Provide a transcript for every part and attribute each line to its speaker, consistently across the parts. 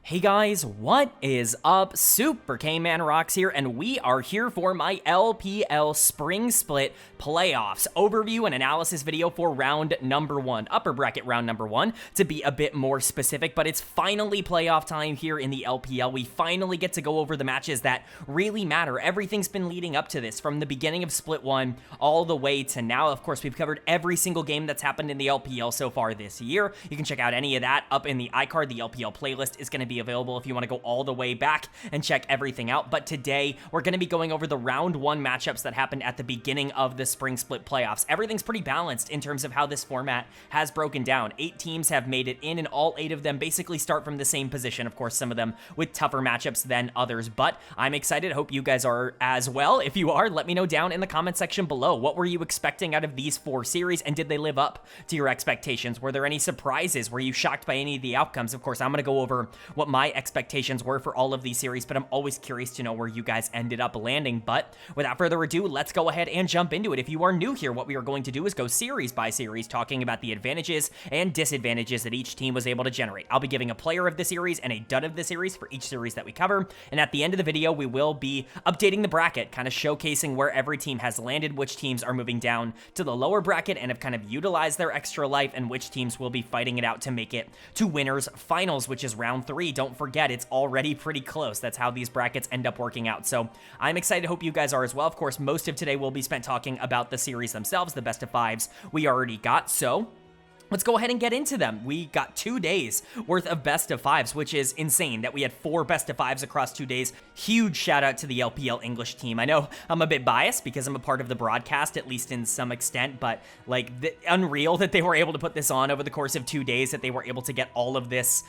Speaker 1: Hey guys, what is up? Super K-Man Rocks here, and we are here for my LPL Spring Split Playoffs overview and analysis video for round number 1, upper bracket round number 1, to be a bit more specific, but it's finally playoff time here in the LPL. We finally get to go over the matches that really matter. Everything's been leading up to this, from the beginning of Split 1 all the way to now. Of course, we've covered every single game that's happened in the LPL so far this year. You can check out any of that up in the iCard. The LPL playlist is going to be available if you want to go all the way back and check everything out. But today we're going to be going over the round 1 matchups that happened at the beginning of the Spring Split playoffs. Everything's pretty balanced in terms of how this format has broken down. 8 teams have made it in, and all 8 of them basically start from the same position. Of course, some of them with tougher matchups than others, but I'm excited. Hope you guys are as well. If you are, let me know down in the comment section below. What were you expecting out of these 4 series, and did they live up to your expectations? Were there any surprises? Were you shocked by any of the outcomes? Of course, I'm going to go over what my expectations were for all of these series, but I'm always curious to know where you guys ended up landing. But without further ado, let's go ahead and jump into it. If you are new here, what we are going to do is go series by series, talking about the advantages and disadvantages that each team was able to generate. I'll be giving a player of the series and a dud of the series for each series that we cover, and at the end of the video, we will be updating the bracket, kind of showcasing where every team has landed, which teams are moving down to the lower bracket and have kind of utilized their extra life, and which teams will be fighting it out to make it to winners finals, which is round 3. Don't forget, it's already pretty close. That's how these brackets end up working out. So I'm excited. Hope you guys are as well. Of course, most of today will be spent talking about the series themselves, the best of 5s we already got. So let's go ahead and get into them. We got 2 days worth of best of 5s, which is insane that we had 4 best of 5s across 2 days. Huge shout out to the LPL English team. I know I'm a bit biased because I'm a part of the broadcast, at least in some extent, but like unreal that they were able to put this on over the course of 2 days, that they were able to get all of this,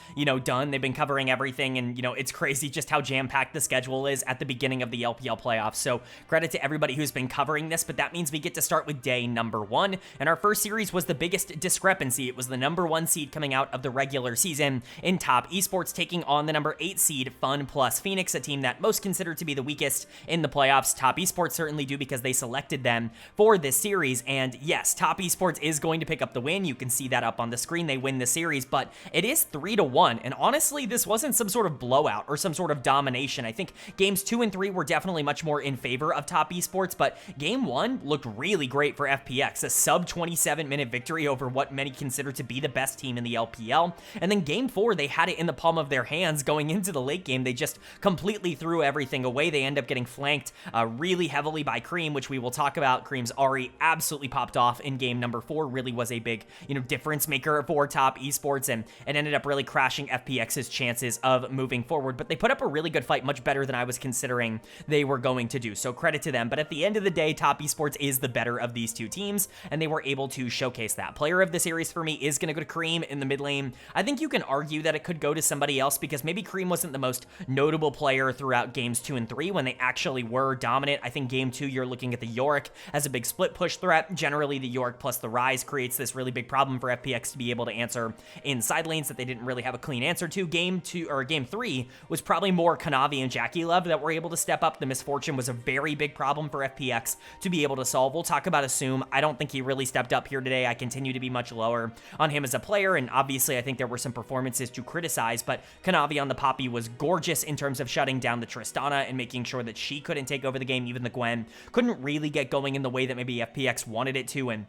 Speaker 1: done. They've been covering everything, and it's crazy just how jam-packed the schedule is at the beginning of the LPL playoffs. So credit to everybody who's been covering this, but that means we get to start with day number 1, and our first series was the biggest discrepancy. It was the number 1 seed coming out of the regular season in Top Esports, taking on the number 8 seed FunPlus Phoenix, a team that most considered to be the weakest in the playoffs. Top Esports certainly do, because they selected them for this series, and yes, Top Esports is going to pick up the win. You can see that up on the screen. They win the series, but it is 3-1, and honestly, this wasn't some sort of blowout or some sort of domination. I think games 2 and 3 were definitely much more in favor of Top Esports, but game 1 looked really great for FPX, a sub 27-minute victory over what many consider to be the best team in the LPL. And then game 4, they had it in the palm of their hands going into the late game. They just completely threw everything away. They end up getting flanked really heavily by Cream, which we will talk about. Cream's Ari absolutely popped off in game number 4, really was a big, difference maker for Top Esports, and it ended up really crashing FPX's chances of moving forward. But they put up a really good fight, much better than I was considering they were going to do. So credit to them. But at the end of the day, Top Esports is the better of these 2 teams, and they were able to showcase that. Player of the series for me is going to go to Cream in the mid lane. I think you can argue that it could go to somebody else, because maybe Cream wasn't the most notable player throughout games 2 and 3 when they actually were dominant. I think game 2, you're looking at the Yorick as a big split push threat. Generally, the Yorick plus the Rise creates this really big problem for FPX to be able to answer in side lanes that they didn't really have a clean answer to. Game 3 was probably more Kanavi and Jackie Love that were able to step up. The Misfortune was a very big problem for FPX to be able to solve. We'll talk about Assume. I don't think he really stepped up here today. I continue to be much lower on him as a player, and obviously I think there were some performances to criticize, but Kanavi on the Poppy was gorgeous in terms of shutting down the Tristana and making sure that she couldn't take over the game. Even the Gwen couldn't really get going in the way that maybe FPX wanted it to, and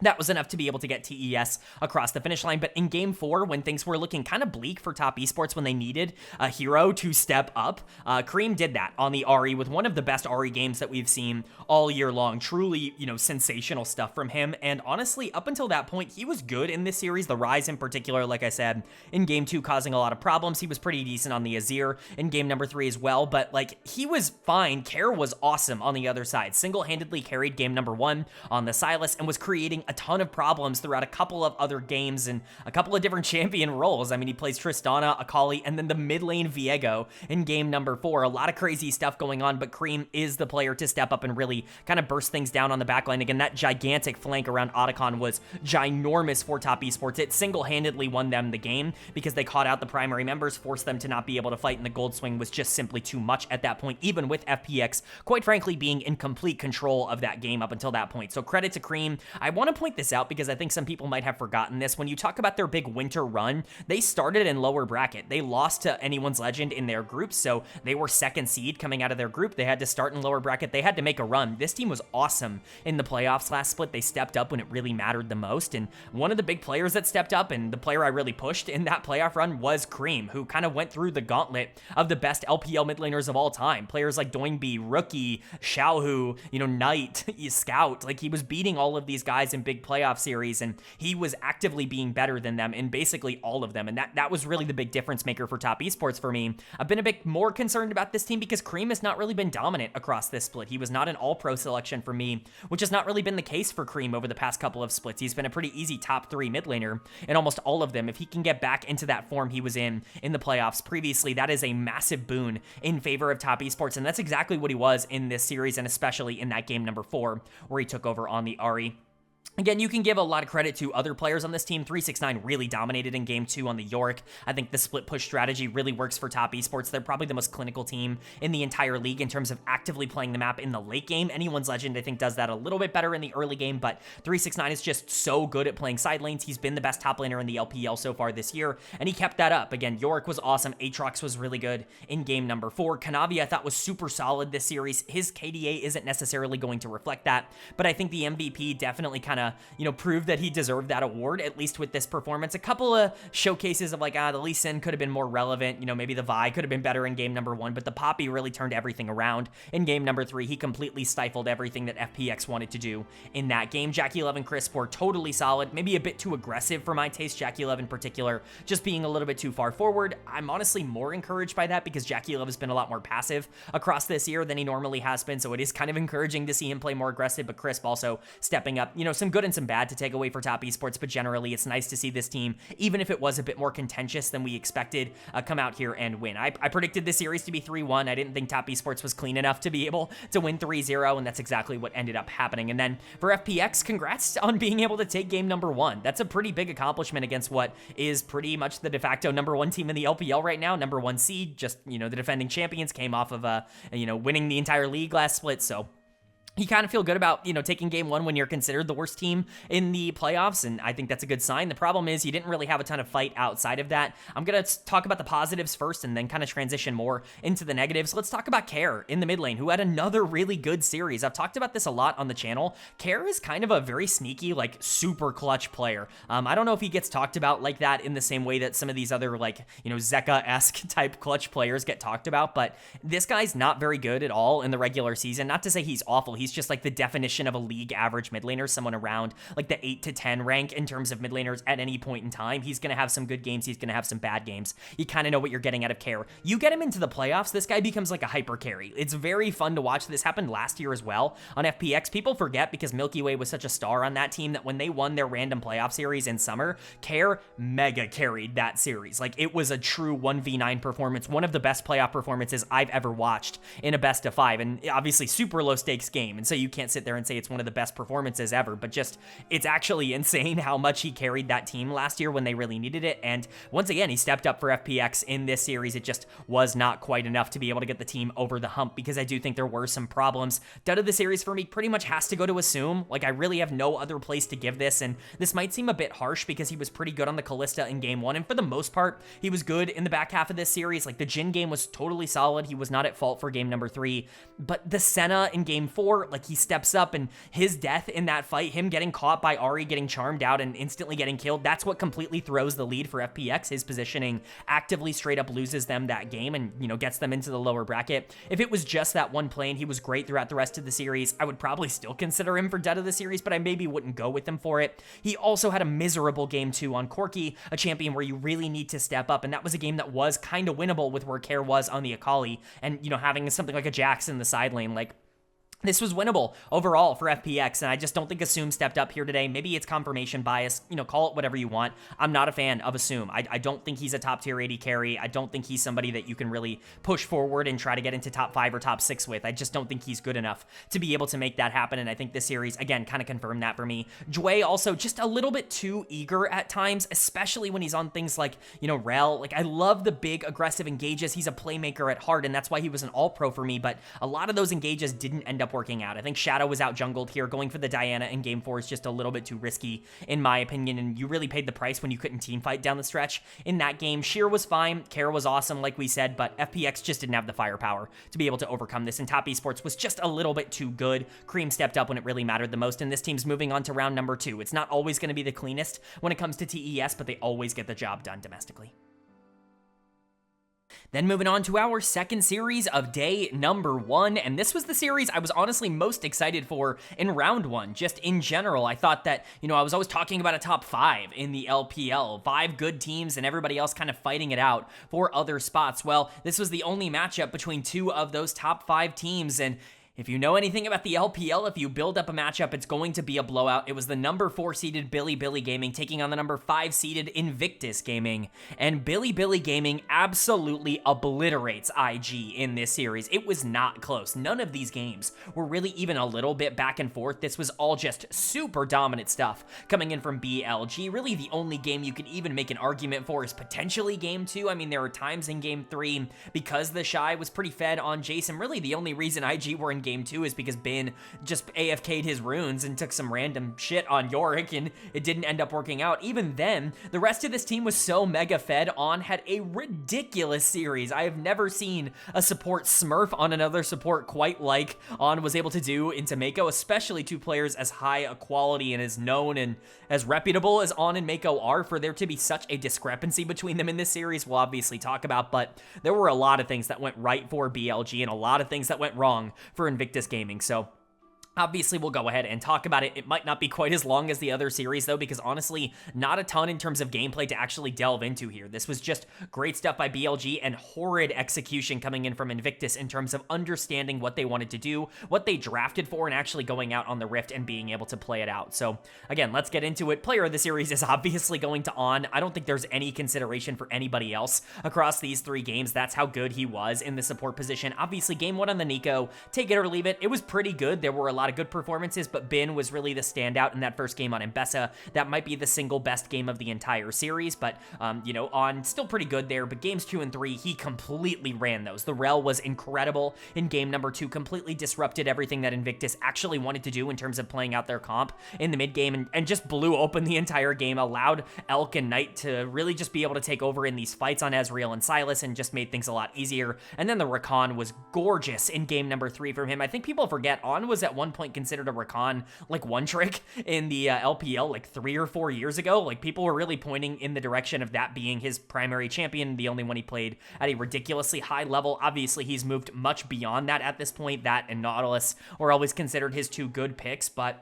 Speaker 1: that was enough to be able to get TES across the finish line. But in game 4, when things were looking kind of bleak for Top Esports, when they needed a hero to step up, Cream did that on the Ari with one of the best Ari games that we've seen all year long. Truly, sensational stuff from him. And honestly, up until that point, he was good in this series. The Rise in particular, like I said, in game 2, causing a lot of problems. He was pretty decent on the Azir in game number 3 as well, but he was fine. Care was awesome on the other side. Single-handedly carried game number 1 on the Sylas and was creating a ton of problems throughout a couple of other games and a couple of different champion roles. I mean, he plays Tristana, Akali, and then the mid lane Viego in game number 4. A lot of crazy stuff going on, but Cream is the player to step up and really kind of burst things down on the backline. Again, that gigantic flank around Otacon was ginormous for Top Esports. It single-handedly won them the game because they caught out the primary members, forced them to not be able to fight, and the gold swing was just simply too much at that point, even with FPX, quite frankly, being in complete control of that game up until that point. So credit to Cream. I want to want to point this out because I think some people might have forgotten this. When you talk about their big winter run, they started in lower bracket. They lost to Anyone's Legend in their group, so they were second seed coming out of their group. They had to start in lower bracket. They had to make a run. This team was awesome in the playoffs last split. They stepped up when it really mattered the most, and one of the big players that stepped up, and the player I really pushed in that playoff run, was Cream, who kind of went through the gauntlet of the best LPL mid laners of all time. Players like Doingby, Rookie, Xiaohu, Knight, Scout. Like, he was beating all of these guys in big playoff series, and he was actively being better than them in basically all of them, and that was really the big difference maker for Top Esports for me. I've been a bit more concerned about this team because Cream has not really been dominant across this split. He was not an all-pro selection for me, which has not really been the case for Cream over the past couple of splits. He's been a pretty easy top 3 mid laner in almost all of them. If he can get back into that form he was in the playoffs previously, that is a massive boon in favor of Top Esports, and that's exactly what he was in this series, and especially in that game number 4 where he took over on the Ahri. Again, you can give a lot of credit to other players on this team. 369 really dominated in game 2 on the Yorick. I think the split push strategy really works for Top Esports. They're probably the most clinical team in the entire league in terms of actively playing the map in the late game. Anyone's Legend, I think, does that a little bit better in the early game, but 369 is just so good at playing side lanes. He's been the best top laner in the LPL so far this year, and he kept that up. Again, Yorick was awesome. Aatrox was really good in game number 4. Kanavi, I thought, was super solid this series. His KDA isn't necessarily going to reflect that, but I think the MVP definitely kind of, proved that he deserved that award, at least with this performance. A couple of showcases of like, the Lee Sin could have been more relevant. Maybe the Vi could have been better in game number 1, but the Poppy really turned everything around in game number 3. He completely stifled everything that FPX wanted to do in that game. Jackie Love and Crisp were totally solid, maybe a bit too aggressive for my taste. Jackie Love in particular, just being a little bit too far forward. I'm honestly more encouraged by that because Jackie Love has been a lot more passive across this year than he normally has been, so it is kind of encouraging to see him play more aggressive, but Crisp also stepping up. Some good and some bad to take away for Top Esports, but generally it's nice to see this team, even if it was a bit more contentious than we expected, come out here and win. I predicted this series to be 3-1. I didn't think Top Esports was clean enough to be able to win 3-0, and that's exactly what ended up happening. And then for FPX, congrats on being able to take game number 1. That's a pretty big accomplishment against what is pretty much the de facto number 1 team in the LPL right now, number 1 seed, just, the defending champions, came off of, winning the entire league last split, so you kind of feel good about, taking game 1 when you're considered the worst team in the playoffs, and I think that's a good sign. The problem is you didn't really have a ton of fight outside of that. I'm going to talk about the positives first and then kind of transition more into the negatives. Let's talk about Care in the mid lane, who had another really good series. I've talked about this a lot on the channel. Care is kind of a very sneaky, like, super clutch player. I don't know if he gets talked about like that in the same way that some of these other, like, Zeka-esque type clutch players get talked about, but this guy's not very good at all in the regular season. Not to say he's awful. He's just like the definition of a league average mid laner, someone around like the 8 to 10 rank in terms of mid laners at any point in time. He's going to have some good games. He's going to have some bad games. You kind of know what you're getting out of Care. You get him into the playoffs, this guy becomes like a hyper carry. It's very fun to watch. This happened last year as well on FPX. People forget because Milky Way was such a star on that team that when they won their random playoff series in summer, Care mega carried that series. Like, it was a true 1v9 performance, one of the best playoff performances I've ever watched in a best of 5, and obviously super low stakes game, and so you can't sit there and say it's one of the best performances ever, but just, it's actually insane how much he carried that team last year when they really needed it. And once again, he stepped up for FPX in this series. It just was not quite enough to be able to get the team over the hump, because I do think there were some problems. Dud of the series for me pretty much has to go to Assume. Like, I really have no other place to give this, and this might seem a bit harsh because he was pretty good on the Kalista in game 1, and for the most part, he was good in the back half of this series. Like, the Jhin game was totally solid. He was not at fault for game number 3, but the Senna in game 4, like, he steps up, and his death in that fight, him getting caught by Ahri, getting charmed out and instantly getting killed, that's what completely throws the lead for FPX. His positioning actively straight up loses them that game and, gets them into the lower bracket. If it was just that one play and he was great throughout the rest of the series, I would probably still consider him for Dead of the series, but I maybe wouldn't go with him for it. He also had a miserable game 2 on Corki, a champion where you really need to step up, and that was a game that was kind of winnable with where Care was on the Akali and, having something like a Jax in the side lane. Like, this was winnable overall for FPX, and I just don't think Assume stepped up here today. Maybe it's confirmation bias, call it whatever you want. I'm not a fan of Assume. I don't think he's a top tier 80 carry. I don't think he's somebody that you can really push forward and try to get into top 5 or top 6 with. I just don't think he's good enough to be able to make that happen, and I think this series, again, kind of confirmed that for me. Jway also just a little bit too eager at times, especially when he's on things like, Rel. Like, I love the big aggressive engages. He's a playmaker at heart, and that's why he was an all-pro for me, but a lot of those engages didn't end up working out. I think Shadow was out jungled here. Going for the Diana in game 4 is just a little bit too risky, in my opinion, and you really paid the price when you couldn't team fight down the stretch in that game. Sheer was fine. Kara was awesome, like we said, but FPX just didn't have the firepower to be able to overcome this, and top Esports was just a little bit too good. Cream stepped up when it really mattered the most, and this team's moving on to round number 2. It's not always going to be the cleanest when it comes to TES, but they always get the job done domestically. Then moving on to our second series of day number 1, and this was the series I was honestly most excited for in round 1. Just in general, I thought that, I was always talking about a top 5 in the LPL, 5 good teams and everybody else kind of fighting it out for other spots. Well, this was the only matchup between 2 of those top 5 teams, and if you know anything about the LPL, if you build up a matchup, it's going to be a blowout. It was the number 4 seeded Bilibili Gaming taking on the number 5 seeded Invictus Gaming. And Bilibili Gaming absolutely obliterates IG in this series. It was not close. None of these games were really even a little bit back and forth. This was all just super dominant stuff coming in from BLG. Really, the only game you could even make an argument for is potentially game 2. I mean, there were times in game 3 because the Shy was pretty fed on Jason. Really, the only reason IG were in game 2 is because Bin just AFK'd his runes and took some random shit on Yorick, and it didn't end up working out. Even then, the rest of this team was so mega fed. On had a ridiculous series. I have never seen a support smurf on another support quite like On was able to do into Mako, especially 2 players as high a quality and as known and as reputable as On and Mako are. For there to be such a discrepancy between them in this series, we'll obviously talk about, but there were a lot of things that went right for BLG and a lot of things that went wrong for Invictus Gaming. So obviously, we'll go ahead and talk about it. It might not be quite as long as the other series, though, because honestly, not a ton in terms of gameplay to actually delve into here. This was just great stuff by BLG and horrid execution coming in from Invictus in terms of understanding what they wanted to do, what they drafted for, and actually going out on the Rift and being able to play it out. So, again, let's get into it. Player of the series is obviously going to On. I don't think there's any consideration for anybody else across these 3 games. That's how good he was in the support position. Obviously, game 1 on the Nico, take it or leave it. It was pretty good. There were a lot of good performances, but Bin was really the standout in that first game on Mbessa. That might be the single best game of the entire series, but, On still pretty good there, but games 2 and 3, he completely ran those. The Rel was incredible in game number 2, completely disrupted everything that Invictus actually wanted to do in terms of playing out their comp in the mid game, and just blew open the entire game, allowed Elk and Knight to really just be able to take over in these fights on Ezreal and Sylas, and just made things a lot easier. And then the Rakan was gorgeous in game number 3 from him. I think people forget On was at one point considered a Rakan like one trick in the LPL like 3 or 4 years ago. Like, people were really pointing in the direction of that being his primary champion, the only one he played at a ridiculously high level. Obviously, he's moved much beyond that at this point. That and Nautilus were always considered his 2 good picks, but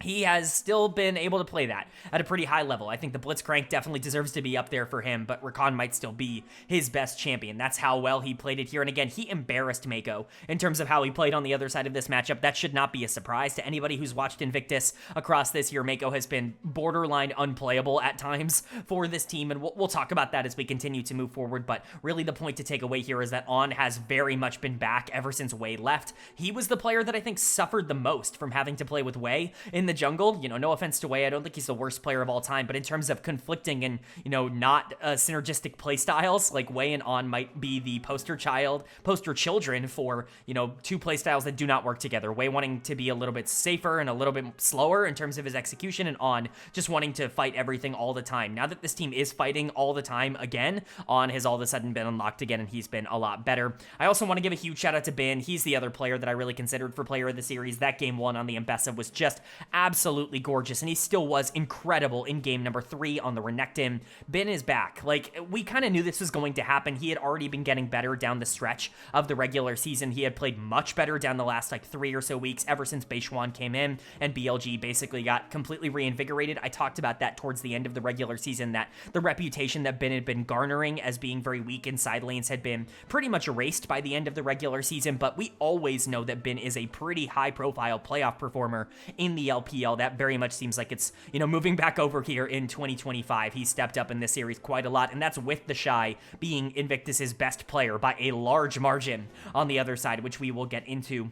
Speaker 1: he has still been able to play that at a pretty high level. I think the Blitzcrank definitely deserves to be up there for him, but Rakan might still be his best champion. That's how well he played it here. And again, he embarrassed Mako in terms of how he played on the other side of this matchup. That should not be a surprise to anybody who's watched Invictus across this year. Mako has been borderline unplayable at times for this team, and we'll talk about that as we continue to move forward. But really, the point to take away here is that On has very much been back ever since Wei left. He was the player that I think suffered the most from having to play with Wei in the jungle. No offense to Wei, I don't think he's the worst player of all time, but in terms of conflicting and, not synergistic play styles, like Wei and On might be the poster children for, 2 play styles that do not work together. Wei wanting to be a little bit safer and a little bit slower in terms of his execution, and On just wanting to fight everything all the time. Now that this team is fighting all the time again, On has all of a sudden been unlocked again, and he's been a lot better. I also want to give a huge shout out to Bin. He's the other player that I really considered for player of the series. That game 1 on the Mbessa was just absolutely gorgeous, and he still was incredible in game number 3 on the Renekton. Bin is back. Like, we kind of knew this was going to happen. He had already been getting better down the stretch of the regular season. He had played much better down the last 3 or so weeks ever since Beishuan came in and BLG basically got completely reinvigorated. I talked about that towards the end of the regular season, that the reputation that Bin had been garnering as being very weak in side lanes had been pretty much erased by the end of the regular season, but we always know that Bin is a pretty high profile playoff performer in the LPL. That very much seems like it's, moving back over here in 2025. He stepped up in this series quite a lot, and that's with the Shy being Invictus's best player by a large margin on the other side, which we will get into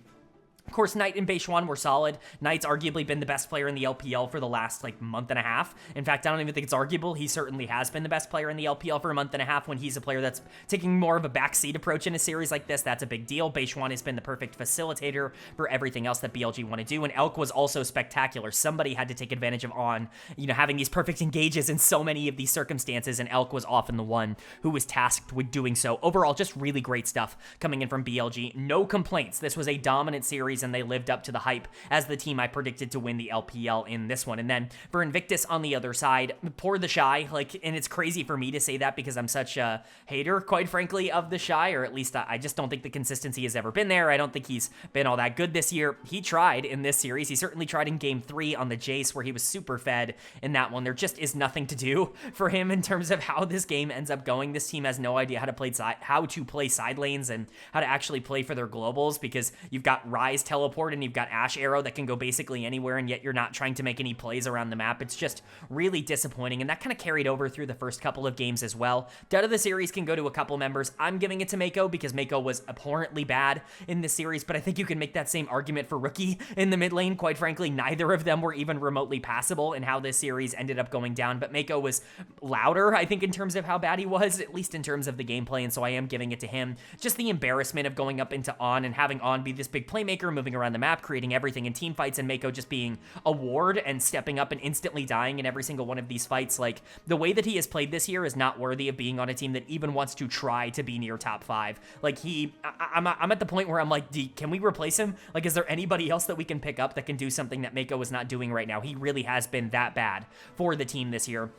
Speaker 1: Of course, Knight and Beishuan were solid. Knight's arguably been the best player in the LPL for the last, like, month and a half. In fact, I don't even think it's arguable. He certainly has been the best player in the LPL for a month and a half when he's a player that's taking more of a backseat approach in a series like this. That's a big deal. Beishuan has been the perfect facilitator for everything else that BLG want to do, and Elk was also spectacular. Somebody had to take advantage of On, you know, having these perfect engages in so many of these circumstances, and Elk was often the one who was tasked with doing so. Overall, just really great stuff coming in from BLG. No complaints. This was a dominant series, and they lived up to the hype as the team I predicted to win the LPL in this one. And then for Invictus on the other side, poor the Shy, like, and it's crazy for me to say that because I'm such a hater, quite frankly, of the Shy, or at least I just don't think the consistency has ever been there. I don't think he's been all that good this year. He tried in this series. He certainly tried in game 3 on the Jace where he was super fed in that one. There just is nothing to do for him in terms of how this game ends up going. This team has no idea how to play side lanes and how to actually play for their globals, because you've got Ryze teleport and you've got Ash Arrow that can go basically anywhere, and yet you're not trying to make any plays around the map. It's just really disappointing, and that kind of carried over through the first couple of games as well. Dud of the series can go to a couple members. I'm giving it to Mako because Mako was abhorrently bad in this series, but I think you can make that same argument for Rookie in the mid lane. Quite frankly, neither of them were even remotely passable in how this series ended up going down, but Mako was louder, I think, in terms of how bad he was, at least in terms of the gameplay, and so I am giving it to him. Just the embarrassment of going up into On and having On be this big playmaker, moving around the map, creating everything in team fights, and Mako just being a ward and stepping up and instantly dying in every single one of these fights. Like, the way that he has played this year is not worthy of being on a team that even wants to try to be near top 5. Like, I'm at the point where I'm like, can we replace him? Like, is there anybody else that we can pick up that can do something that Mako is not doing right now? He really has been that bad for the team this year.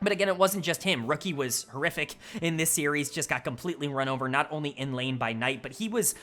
Speaker 1: But again, it wasn't just him. Rookie was horrific in this series, just got completely run over, not only in lane by Knight, but he was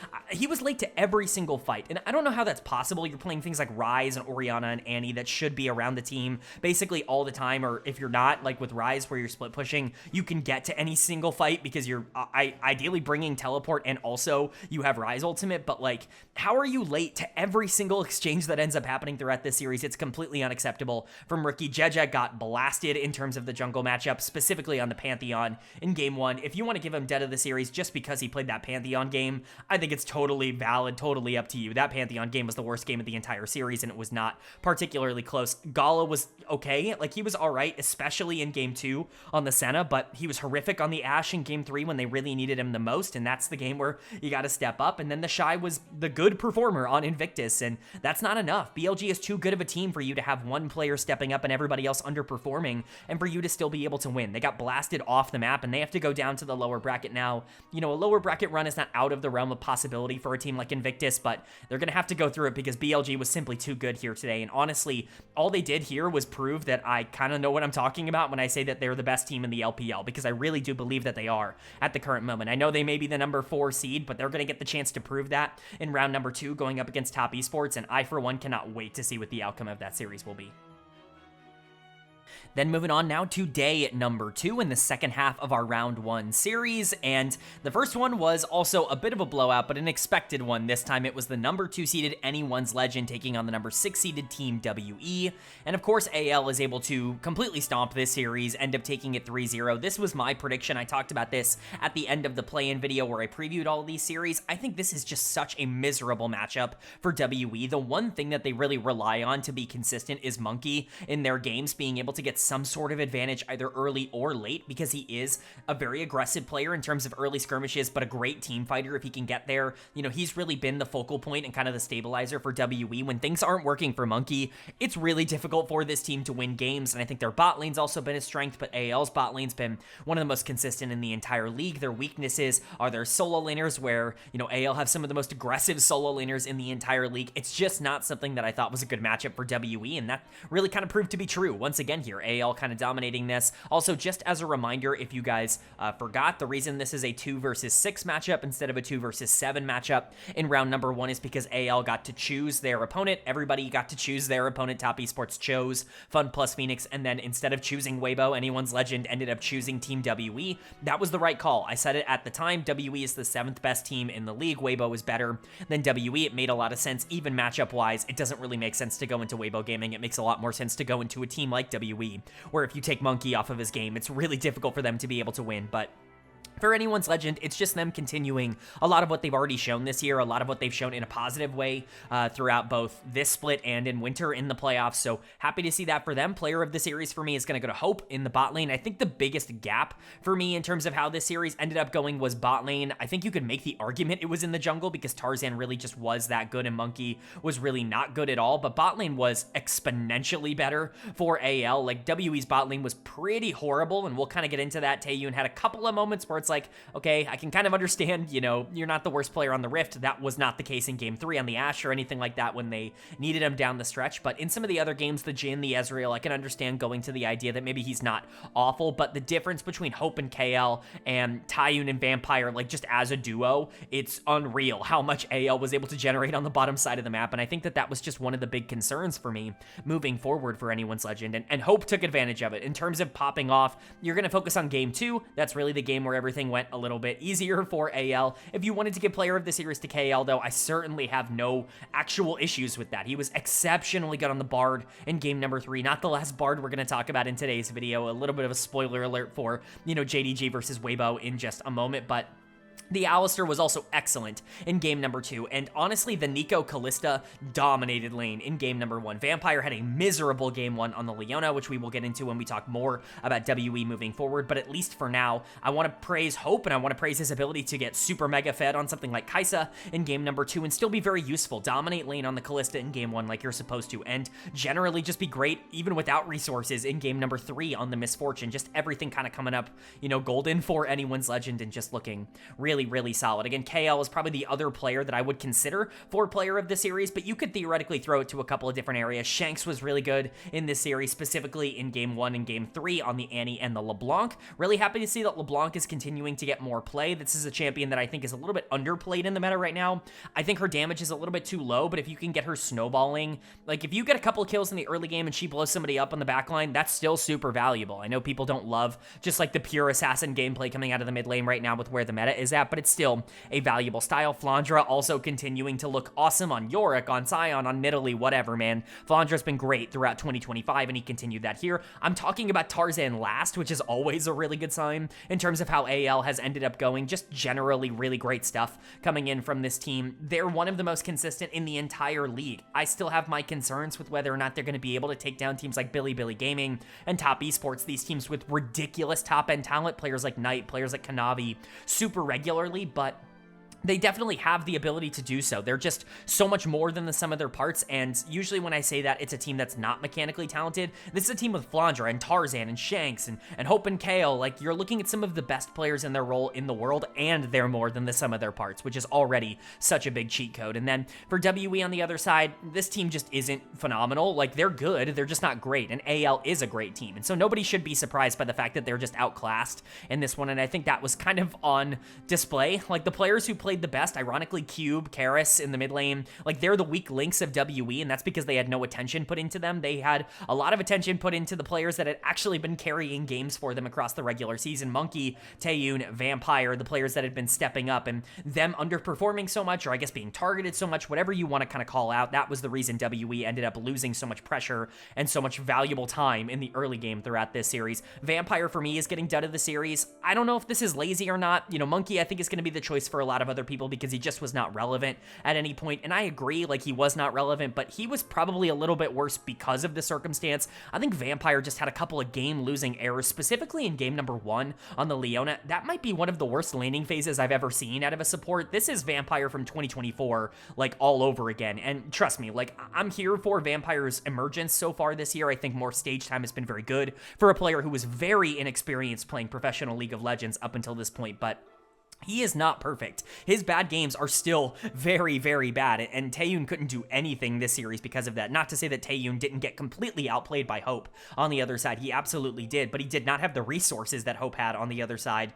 Speaker 1: late to every single fight. And I don't know how that's possible. You're playing things like Ryze and Orianna and Annie that should be around the team basically all the time, or if you're not, like with Ryze where you're split pushing, you can get to any single fight because you're ideally bringing teleport and also you have Ryze ultimate, but like, how are you late to every single exchange that ends up happening throughout this series? It's completely unacceptable from Rookie. Jeje got blasted in terms of the jungle matchup, specifically on the Pantheon in game 1. If you want to give him dead of the series just because he played that Pantheon game, I think it's totally valid, totally up to you. That Pantheon game was the worst game of the entire series, and it was not particularly close. Gala was okay, like he was all right, especially in game 2 on the Senna, but he was horrific on the Ashe in game 3 when they really needed him the most, and that's the game where you got to step up. And then the Shy was the good performer on Invictus, and that's not enough. BLG is too good of a team for you to have one player stepping up and everybody else underperforming, and for you to still be able to win. They got blasted off the map, and they have to go down to the lower bracket now. You know, a lower bracket run is not out of the realm of possibility for a team like Invictus, but they're going to have to go through it because BLG was simply too good here today. And honestly, all they did here was prove that I kind of know what I'm talking about when I say that they're the best team in the LPL, because I really do believe that they are at the current moment. I know they may be the number 4 seed, but they're going to get the chance to prove that in round number 2 going up against Top Esports, and I, for one, cannot wait to see what the outcome of that series will be. Then moving on now to day number 2 in the second half of our round 1 series, and the first one was also a bit of a blowout, but an expected one. This time it was the number 2 seeded Anyone's Legend taking on the number 6 seeded Team WE, and of course AL is able to completely stomp this series, end up taking it 3-0. This was my prediction. I talked about this at the end of the play-in video where I previewed all of these series. I think this is just such a miserable matchup for WE. The one thing that they really rely on to be consistent is Monkey in their games being able to get some sort of advantage either early or late, because he is a very aggressive player in terms of early skirmishes, but a great team fighter if he can get there. You know, he's really been the focal point and kind of the stabilizer for WE. When things aren't working for Monkey, it's really difficult for this team to win games, and I think their bot lane's also been a strength, but AL's bot lane's been one of the most consistent in the entire league. Their weaknesses are their solo laners, where, you know, AL have some of the most aggressive solo laners in the entire league. It's just not something that I thought was a good matchup for WE, and that really kind of proved to be true once again here. AL kind of dominating this. Also, just as a reminder, if you guys forgot, the reason this is a 2 versus 6 matchup instead of a 2 versus 7 matchup in round number 1 is because AL got to choose their opponent. Everybody got to choose their opponent. Top Esports chose FunPlus Phoenix, and then instead of choosing Weibo, Anyone's Legend ended up choosing Team WE. That was the right call. I said it at the time. WE is the 7th best team in the league. Weibo is better than WE. It made a lot of sense. Even matchup-wise, it doesn't really make sense to go into Weibo Gaming. It makes a lot more sense to go into a team like WE, where if you take Monkey off of his game, it's really difficult for them to be able to win. But For anyone's legend, it's just them continuing a lot of what they've already shown this year, a lot of what they've shown in a positive way throughout both this split and in winter in the playoffs. So happy to see that for them. Player of the series for me is going to go to Hope in the bot lane. I think the biggest gap for me in terms of how this series ended up going was bot lane. I think you could make the argument it was in the jungle because Tarzan really just was that good and Monkey was really not good at all. But bot lane was exponentially better for AL. Like WE's bot lane was pretty horrible, and we'll kind of get into that. Taeyun had a couple of moments where it's like, okay, I can kind of understand, you know, you're not the worst player on the Rift. That was not the case in Game 3 on the Ashe or anything like that when they needed him down the stretch. But in some of the other games, the Jhin, the Ezreal, I can understand going to the idea that maybe he's not awful, but the difference between Hope and KL and Taeyun and Vampire, like just as a duo, it's unreal how much AL was able to generate on the bottom side of the map. And I think that that was just one of the big concerns for me moving forward for anyone's legend. And Hope took advantage of it. In terms of popping off, you're going to focus on Game 2. That's really the game where everything went a little bit easier for AL. If you wanted to give player of the series to KL, though, I certainly have no actual issues with that. He was exceptionally good on the Bard in game number 3. Not the last Bard we're going to talk about in today's video. A little bit of a spoiler alert for, you know, JDG versus Weibo in just a moment, but the Alistar was also excellent in game number 2, and honestly, the Nico Kalista dominated lane in game number 1. Vampire had a miserable game 1 on the Leona, which we will get into when we talk more about WE moving forward, but at least for now, I want to praise Hope, and I want to praise his ability to get super mega fed on something like Kai'Sa in game number 2, and still be very useful. Dominate lane on the Kalista in game 1 like you're supposed to, and generally just be great, even without resources, in game number 3 on the Misfortune. Just everything kind of coming up, you know, golden for anyone's legend, and just looking really solid. Again, KL is probably the other player that I would consider for player of the series, but you could theoretically throw it to a couple of different areas. Shanks was really good in this series, specifically in game 1 and game 3 on the Annie and the LeBlanc. Really happy to see that LeBlanc is continuing to get more play. This is a champion that I think is a little bit underplayed in the meta right now. I think her damage is a little bit too low, but if you can get her snowballing, like if you get a couple of kills in the early game and she blows somebody up on the backline, that's still super valuable. I know people don't love just like the pure assassin gameplay coming out of the mid lane right now with where the meta is at, but it's still a valuable style. Flandra also continuing to look awesome on Yorick, on Sion, on Nidalee, whatever, man. Flandra's been great throughout 2025, and he continued that here. I'm talking about Tarzan last, which is always a really good sign in terms of how AL has ended up going. Just generally really great stuff coming in from this team. They're one of the most consistent in the entire league. I still have my concerns with whether or not they're going to be able to take down teams like Bilibili Gaming and Top Esports, these teams with ridiculous top-end talent, players like Knight, players like Kanavi, super regularly, but they definitely have the ability to do so. They're just so much more than the sum of their parts, and usually when I say that, it's a team that's not mechanically talented. This is a team with Flandra and Tarzan and Shanks and Hope and Kale. Like, you're looking at some of the best players in their role in the world, and they're more than the sum of their parts, which is already such a big cheat code. And then for WE on the other side, this team just isn't phenomenal. Like, they're good, they're just not great, and AL is a great team. And so nobody should be surprised by the fact that they're just outclassed in this one, and I think that was kind of on display. Like, the players who played the best, ironically, Cube, Karis in the mid lane, like they're the weak links of WE, and that's because they had no attention put into them. They had a lot of attention put into the players that had actually been carrying games for them across the regular season. Monkey, Taeyun, Vampire, the players that had been stepping up, and them underperforming so much, or I guess being targeted so much, whatever you want to kind of call out, that was the reason WE ended up losing so much pressure and so much valuable time in the early game throughout this series. Vampire, for me, is getting done of the series. I don't know if this is lazy or not. You know, Monkey, I think, is going to be the choice for a lot of other people because he just was not relevant at any point, and I agree, like, he was not relevant, but he was probably a little bit worse because of the circumstance. I think Vampire just had a couple of game-losing errors, specifically in game number 1 on the Leona. That might be one of the worst laning phases I've ever seen out of a support. This is Vampire from 2024, like, all over again, and trust me, like, I'm here for Vampire's emergence so far this year. I think more stage time has been very good for a player who was very inexperienced playing professional League of Legends up until this point, but he is not perfect. His bad games are still very, very bad, and Taeyun couldn't do anything this series because of that. Not to say that Taeyun didn't get completely outplayed by Hope on the other side. He absolutely did, but he did not have the resources that Hope had on the other side.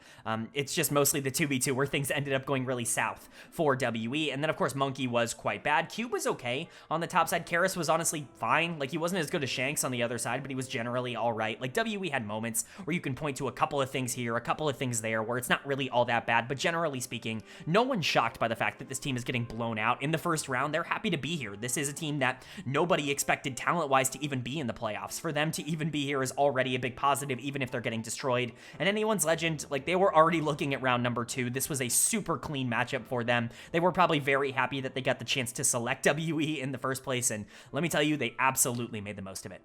Speaker 1: It's just mostly the 2v2 where things ended up going really south for WE, and then, of course, Monkey was quite bad. Cube was okay on the top side. Karis was honestly fine. Like, he wasn't as good as Shanks on the other side, but he was generally all right. Like, WE had moments where you can point to a couple of things here, a couple of things there, where it's not really all that bad, but generally speaking, no one's shocked by the fact that this team is getting blown out in the first round. They're happy to be here. This is a team that nobody expected talent-wise to even be in the playoffs. For them to even be here is already a big positive, even if they're getting destroyed. And anyone's legend, like, they were already looking at round number 2. This was a super clean matchup for them. They were probably very happy that they got the chance to select WE in the first place, and let me tell you, they absolutely made the most of it.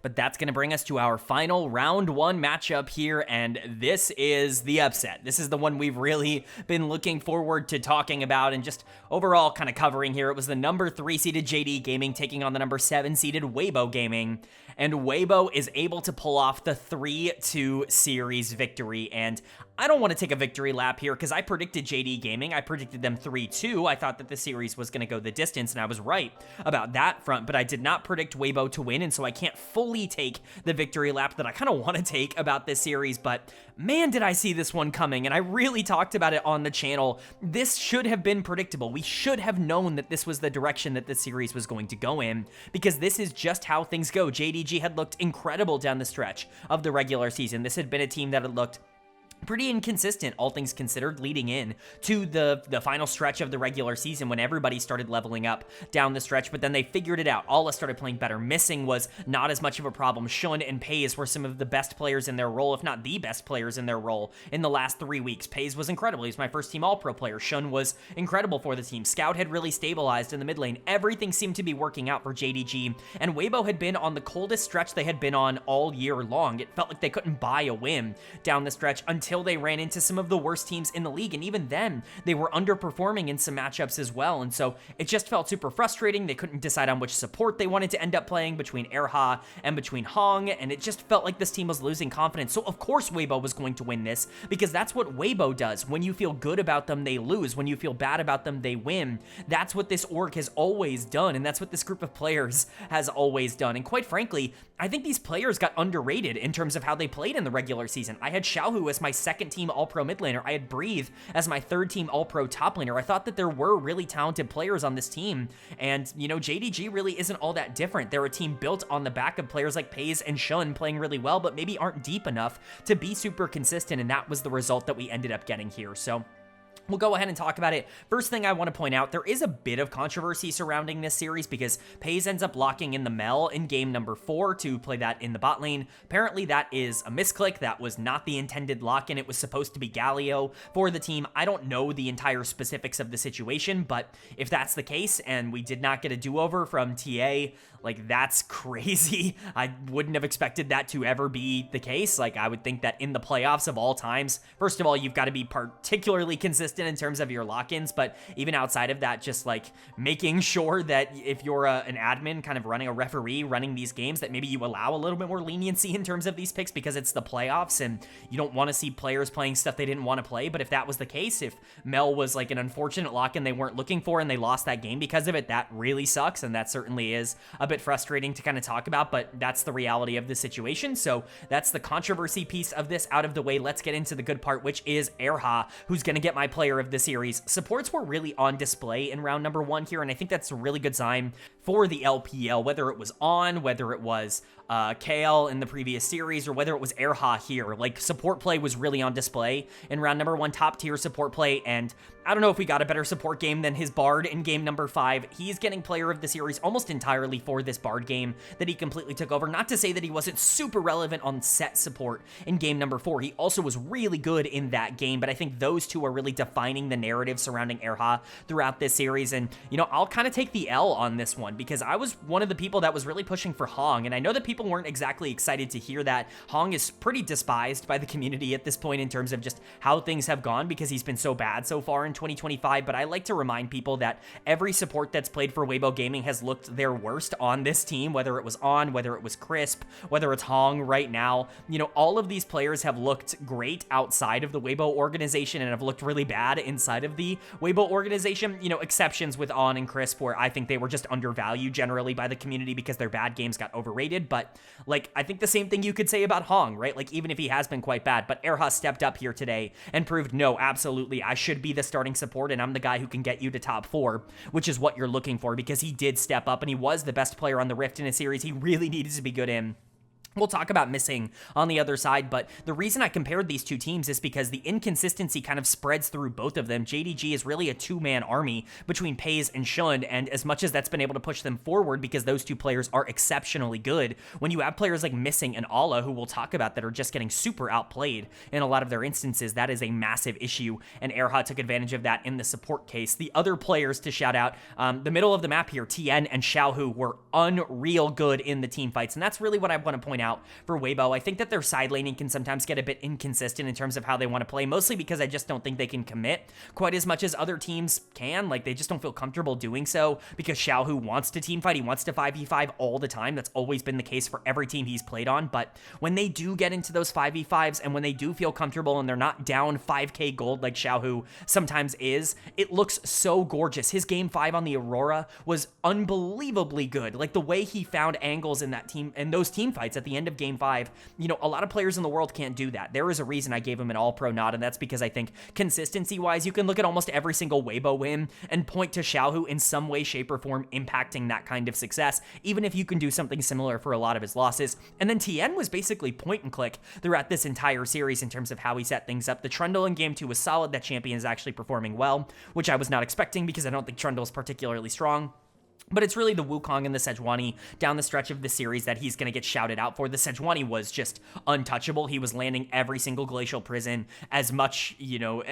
Speaker 1: But that's going to bring us to our final round 1 matchup here, and this is the upset. This is the one we've really been looking forward to talking about and just overall kind of covering here. It was the number 3 seeded JD Gaming taking on the number 7 seeded Weibo Gaming, and Weibo is able to pull off the 3-2 series victory, and I don't want to take a victory lap here because I predicted JD Gaming. I predicted them 3-2. I thought that the series was going to go the distance, and I was right about that front, but I did not predict Weibo to win, and so I can't fully take the victory lap that I kind of want to take about this series, but man, did I see this one coming, and I really talked about it on the channel. This should have been predictable. We should have known that this was the direction that this series was going to go in, because this is just how things go. JDG had looked incredible down the stretch of the regular season. This had been a team that had looked pretty inconsistent, all things considered, leading in to the final stretch of the regular season when everybody started leveling up down the stretch, but then they figured it out. Alla started playing better. Missing was not as much of a problem. Shun and Pays were some of the best players in their role, if not the best players in their role in the last 3 weeks. Pays was incredible. He was my first team All-Pro player. Shun was incredible for the team. Scout had really stabilized in the mid lane. Everything seemed to be working out for JDG, and Weibo had been on the coldest stretch they had been on all year long. It felt like they couldn't buy a win down the stretch until they ran into some of the worst teams in the league, and even then, they were underperforming in some matchups as well, and so it just felt super frustrating. They couldn't decide on which support they wanted to end up playing between Erha and between Hong, and it just felt like this team was losing confidence. So of course Weibo was going to win this, because that's what Weibo does. When you feel good about them, they lose. When you feel bad about them, they win. That's what this org has always done, and that's what this group of players has always done, and quite frankly, I think these players got underrated in terms of how they played in the regular season. I had Xiaohu as my second team All-Pro mid laner. I had Breathe as my third team All-Pro top laner. I thought that there were really talented players on this team, and, you know, JDG really isn't all that different. They're a team built on the back of players like Pays and Shun playing really well, but maybe aren't deep enough to be super consistent, and that was the result that we ended up getting here. So we'll go ahead and talk about it. First thing I want to point out, there is a bit of controversy surrounding this series because Pays ends up locking in the Mel in game number 4 to play that in the bot lane. Apparently that is a misclick. That was not the intended lock-in. It was supposed to be Galio for the team. I don't know the entire specifics of the situation, but if that's the case and we did not get a do-over from TA, like, that's crazy. I wouldn't have expected that to ever be the case. Like, I would think that in the playoffs of all times, first of all, you've got to be particularly consistent in terms of your lock-ins, but even outside of that, just like making sure that if you're an admin kind of running a referee running these games, that maybe you allow a little bit more leniency in terms of these picks because it's the playoffs and you don't want to see players playing stuff they didn't want to play. But if that was the case, if Mel was like an unfortunate lock-in they weren't looking for and they lost that game because of it, that really sucks, and that certainly is a bit frustrating to kind of talk about, but that's the reality of the situation. So that's the controversy piece of this out of the way. Let's get into the good part, which is Erha, who's going to get my player of the series. Supports were really on display in round number 1 here, and I think that's a really good sign for the LPL, whether it was on, whether it was KL in the previous series, or whether it was Erha here. Like, support play was really on display in round number 1, top tier support play, and I don't know if we got a better support game than his Bard in game number 5. He's getting player of the series almost entirely for this Bard game that he completely took over. Not to say that he wasn't super relevant on set support in game number 4. He also was really good in that game, but I think those two are really defining the narrative surrounding Erha throughout this series, and, you know, I'll kind of take the L on this one because I was one of the people that was really pushing for Hong, and I know that people weren't exactly excited to hear that. Hong is pretty despised by the community at this point in terms of just how things have gone because he's been so bad so far in 2025, but I like to remind people that every support that's played for Weibo Gaming has looked their worst on this team, whether it was on, whether it was Crisp, whether it's Hong right now. You know, all of these players have looked great outside of the Weibo organization and have looked really bad inside of the Weibo organization. You know, exceptions with On and Crisp where I think they were just undervalued generally by the community because their bad games got overrated, but like, I think the same thing you could say about Hong, right? Like, even if he has been quite bad, but Erha stepped up here today and proved, no, absolutely, I should be the starting support and I'm the guy who can get you to top 4, which is what you're looking for because he did step up and he was the best player on the Rift in a series he really needed to be good in. We'll talk about missing on the other side, but the reason I compared these two teams is because the inconsistency kind of spreads through both of them. JDG is really a two-man army between Pays and Shun, and as much as that's been able to push them forward because those two players are exceptionally good, when you have players like Missing and Ala, who we'll talk about, that are just getting super outplayed in a lot of their instances, that is a massive issue, and Erha took advantage of that in the support case. The other players to shout out, the middle of the map here, Tien and Xiaohu were unreal good in the team fights, and that's really what I want to point out for Weibo. I think that their side laning can sometimes get a bit inconsistent in terms of how they want to play, mostly because I just don't think they can commit quite as much as other teams can. Like, they just don't feel comfortable doing so because Xiaohu wants to team fight. He wants to 5v5 all the time. That's always been the case for every team he's played on. But when they do get into those 5v5s and when they do feel comfortable and they're not down 5k gold like Xiaohu sometimes is, it looks so gorgeous. His game 5 on the Aurora was unbelievably good. Like, the way he found angles in that team and those team fights at the end of game 5, you know, a lot of players in the world can't do that. There is a reason I gave him an all-pro nod, and that's because I think consistency-wise, you can look at almost every single Weibo win and point to Xiaohu in some way, shape, or form impacting that kind of success, even if you can do something similar for a lot of his losses. And then Tien was basically point and click throughout this entire series in terms of how he set things up. The Trundle in game 2 was solid. That champion is actually performing well, which I was not expecting because I don't think Trundle is particularly strong. But it's really the Wukong and the Sejuani down the stretch of the series that he's going to get shouted out for. The Sejuani was just untouchable. He was landing every single Glacial Prison as much, you know,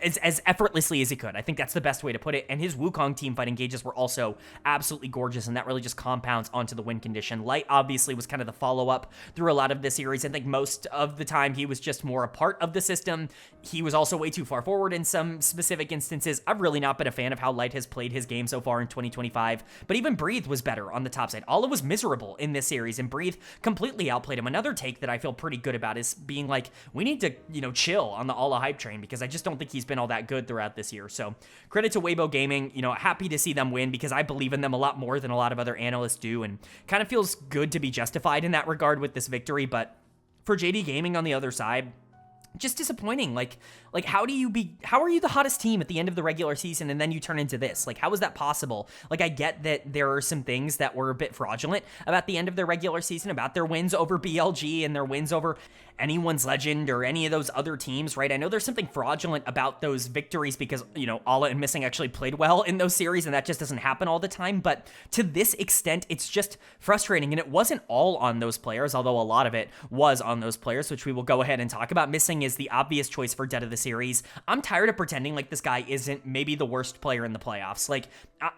Speaker 1: as effortlessly as he could. I think that's the best way to put it. And his Wukong teamfight engages were also absolutely gorgeous, and that really just compounds onto the win condition. Light obviously was kind of the follow-up through a lot of the series. I think most of the time he was just more a part of the system. He was also way too far forward in some specific instances. I've really not been a fan of how Light has played his game so far in 2025. But even Breathe was better on the top side. Ala was miserable in this series, and Breathe completely outplayed him. Another take that I feel pretty good about is being like, we need to, you know, chill on the Ala hype train because I just don't think he's been all that good throughout this year. So credit to Weibo Gaming. You know, happy to see them win because I believe in them a lot more than a lot of other analysts do, and kind of feels good to be justified in that regard with this victory. But for JD Gaming on the other side, just disappointing. Like how are you the hottest team at the end of the regular season and then you turn into this? Like, how is that possible? Like, I get that there are some things that were a bit fraudulent about the end of their regular season, about their wins over BLG and their wins over anyone's Legend or any of those other teams, right? I know there's something fraudulent about those victories because, you know, Ala and Missing actually played well in those series, and that just doesn't happen all the time. But to this extent, it's just frustrating, and it wasn't all on those players, although a lot of it was on those players, which we will go ahead and talk about. Missing is the obvious choice for Dead of the Series. I'm tired of pretending like this guy isn't maybe the worst player in the playoffs. Like,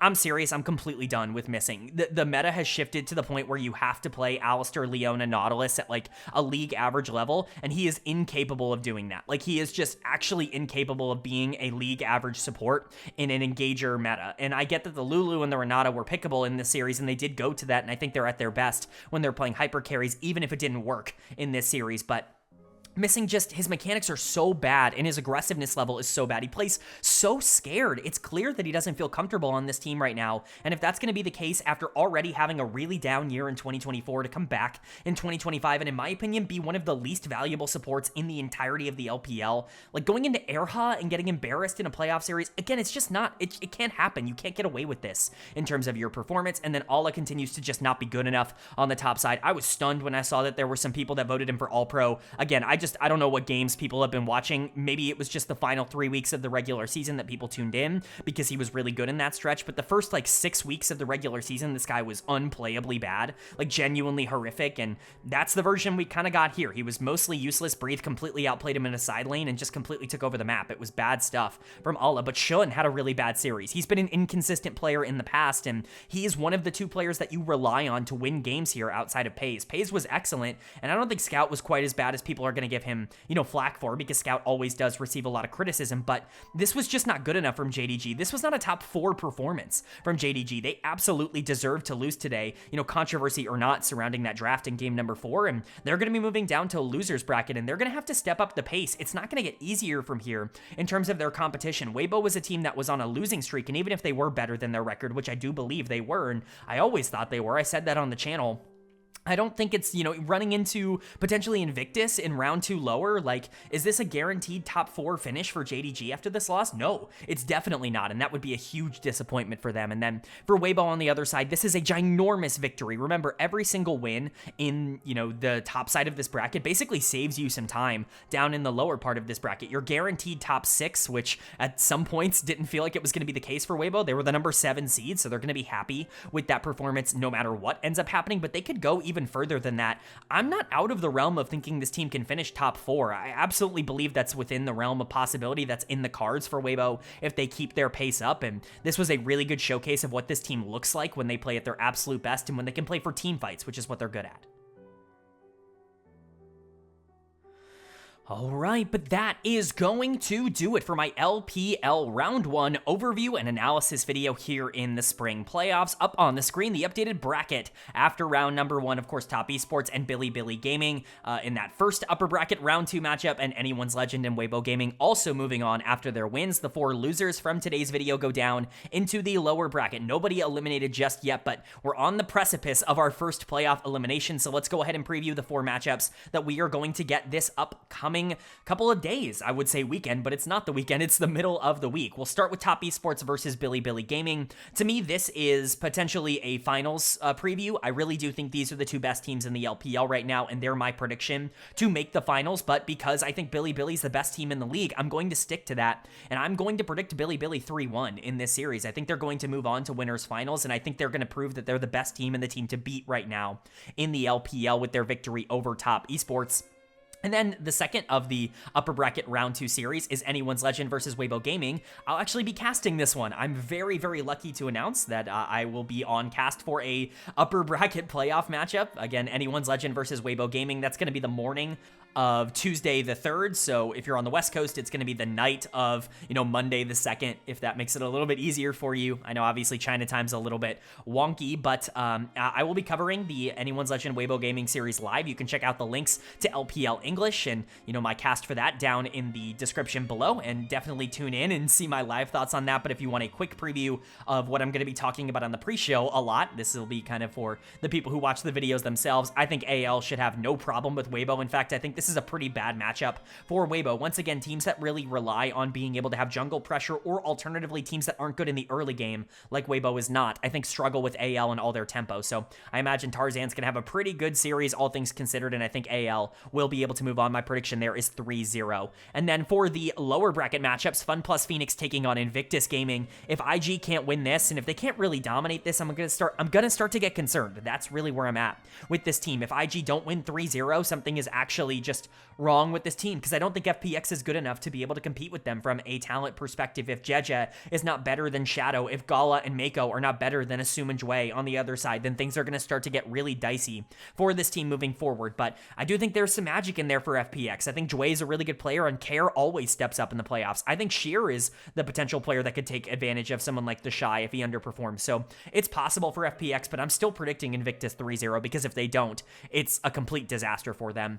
Speaker 1: I'm serious. I'm completely done with Missing. The meta has shifted to the point where you have to play Alistair, Leona, Nautilus at like a league average level, and he is incapable of doing that. Like, he is just actually incapable of being a league average support in an engager meta. And I get that the Lulu and the Renata were pickable in this series, and they did go to that, and I think they're at their best when they're playing hyper carries, even if it didn't work in this series. But Missing, just his mechanics are so bad and his aggressiveness level is so bad. He plays so scared. It's clear that he doesn't feel comfortable on this team right now. And if that's going to be the case after already having a really down year in 2024, to come back in 2025 and, in my opinion, be one of the least valuable supports in the entirety of the LPL, like going into Erha and getting embarrassed in a playoff series, again, it's just not, it can't happen. You can't get away with this in terms of your performance. And then Ala continues to just not be good enough on the top side. I was stunned when I saw that there were some people that voted him for All-Pro. Again, I don't know what games people have been watching. Maybe it was just the final 3 weeks of the regular season that people tuned in because he was really good in that stretch. But the first like 6 weeks of the regular season, this guy was unplayably bad, like genuinely horrific. And that's the version we kind of got here. He was mostly useless. Breathe completely outplayed him in a side lane and just completely took over the map. It was bad stuff from Ala. But Shun had a really bad series. He's been an inconsistent player in the past, and he is one of the two players that you rely on to win games here outside of Pays. Pays was excellent, and I don't think Scout was quite as bad as people are going to give him, you know, flack for, because Scout always does receive a lot of criticism. But this was just not good enough from JDG. This was not a top 4 performance from JDG. They absolutely deserve to lose today, you know, controversy or not surrounding that draft in game number 4, and they're going to be moving down to a loser's bracket, and they're going to have to step up the pace. It's not going to get easier from here in terms of their competition. Weibo was a team that was on a losing streak, and even if they were better than their record, which I do believe they were, and I always thought they were, I said that on the channel, I don't think it's, running into potentially Invictus in round 2 lower. Like, is this a guaranteed top 4 finish for JDG after this loss? No, it's definitely not, and that would be a huge disappointment for them. And then for Weibo on the other side, this is a ginormous victory. Remember, every single win in, the top side of this bracket basically saves you some time down in the lower part of this bracket. You're guaranteed top 6, which at some points didn't feel like it was going to be the case for Weibo. They were the number 7 seed, so they're going to be happy with that performance no matter what ends up happening, but they could go even further than that. I'm not out of the realm of thinking this team can finish top 4. I absolutely believe that's within the realm of possibility. That's in the cards for Weibo if they keep their pace up, and this was a really good showcase of what this team looks like when they play at their absolute best and when they can play for team fights, which is what they're good at. All right, but that is going to do it for my LPL Round 1 overview and analysis video here in the spring playoffs. Up on the screen, the updated bracket after round number 1, of course, Top Esports and Bilibili Gaming in that first upper bracket round 2 matchup, and Anyone's Legend and Weibo Gaming also moving on after their wins. The 4 losers from today's video go down into the lower bracket. Nobody eliminated just yet, but we're on the precipice of our first playoff elimination, so let's go ahead and preview the 4 matchups that we are going to get this upcoming couple of days. I would say weekend, but it's not the weekend, it's the middle of the week. We'll start with Top Esports versus Bilibili Gaming. To me, this is potentially a finals preview. I really do think these are the 2 best teams in the LPL right now, and they're my prediction to make the finals, but because I think Bilibili's the best team in the league, I'm going to stick to that, and I'm going to predict Bilibili 3-1 in this series. I think they're going to move on to winners finals, and I think they're going to prove that they're the best team and the team to beat right now in the LPL with their victory over Top Esports. And then the second of the upper bracket round 2 series is Anyone's Legend versus Weibo Gaming. I'll actually be casting this one. I'm very, very lucky to announce that I will be on cast for a upper bracket playoff matchup. Again, Anyone's Legend versus Weibo Gaming. That's going to be the morning of Tuesday the 3rd, so if you're on the West Coast, it's going to be the night of, Monday the 2nd, if that makes it a little bit easier for you. I know obviously China time's a little bit wonky, but I will be covering the Anyone's Legend Weibo Gaming series live. You can check out the links to LPL English and, my cast for that down in the description below, and definitely tune in and see my live thoughts on that. But if you want a quick preview of what I'm going to be talking about on the pre-show a lot, this will be kind of for the people who watch the videos themselves. I think AL should have no problem with Weibo. In fact, I think this is a pretty bad matchup for Weibo. Once again, teams that really rely on being able to have jungle pressure, or alternatively teams that aren't good in the early game, like Weibo is not, I think struggle with AL and all their tempo. So I imagine Tarzan's going to have a pretty good series, all things considered, and I think AL will be able to move on. My prediction there is 3-0. And then for the lower bracket matchups, FunPlus Phoenix taking on Invictus Gaming. If IG can't win this, and if they can't really dominate this, I'm gonna start to get concerned. That's really where I'm at with this team. If IG don't win 3-0, something is actually just wrong with this team, because I don't think FPX is good enough to be able to compete with them from a talent perspective. If Jeje is not better than Shadow, if Gala and Mako are not better than Asum and Jue on the other side, then things are going to start to get really dicey for this team moving forward. But I do think there's some magic in there for FPX. I think Jue is a really good player, and Care always steps up in the playoffs. I think Sheer is the potential player that could take advantage of someone like the Shy if he underperforms. So it's possible for FPX, but I'm still predicting Invictus 3-0, because if they don't, it's a complete disaster for them.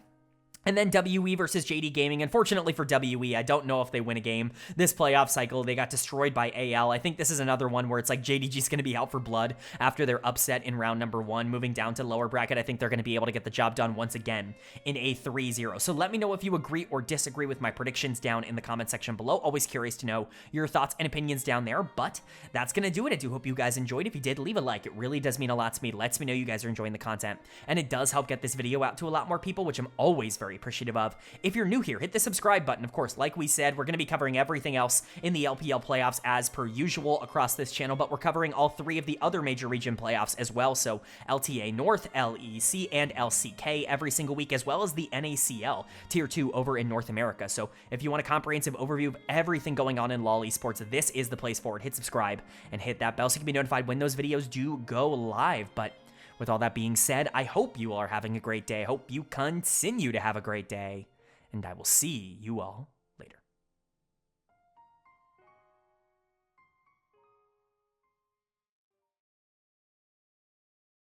Speaker 1: And then WE versus JD Gaming. Unfortunately for WE, I don't know if they win a game this playoff cycle. They got destroyed by AL. I think this is another one where it's like JDG's going to be out for blood after their upset in round number 1. Moving down to lower bracket, I think they're going to be able to get the job done once again in a 3-0. So let me know if you agree or disagree with my predictions down in the comment section below. Always curious to know your thoughts and opinions down there. But that's going to do it. I do hope you guys enjoyed. If you did, leave a like. It really does mean a lot to me. It lets me know you guys are enjoying the content. And it does help get this video out to a lot more people, which I'm always very appreciative of. If you're new here, hit the subscribe button. Of course, like we said, we're going to be covering everything else in the LPL playoffs as per usual across this channel, but we're covering all 3 of the other major region playoffs as well. So LTA North, LEC, and LCK every single week, as well as the NACL Tier 2 over in North America. So if you want a comprehensive overview of everything going on in LoL Esports, this is the place for it. Hit subscribe and hit that bell so you can be notified when those videos do go live. But with all that being said, I hope you all are having a great day. I hope you continue to have a great day, and I will see you all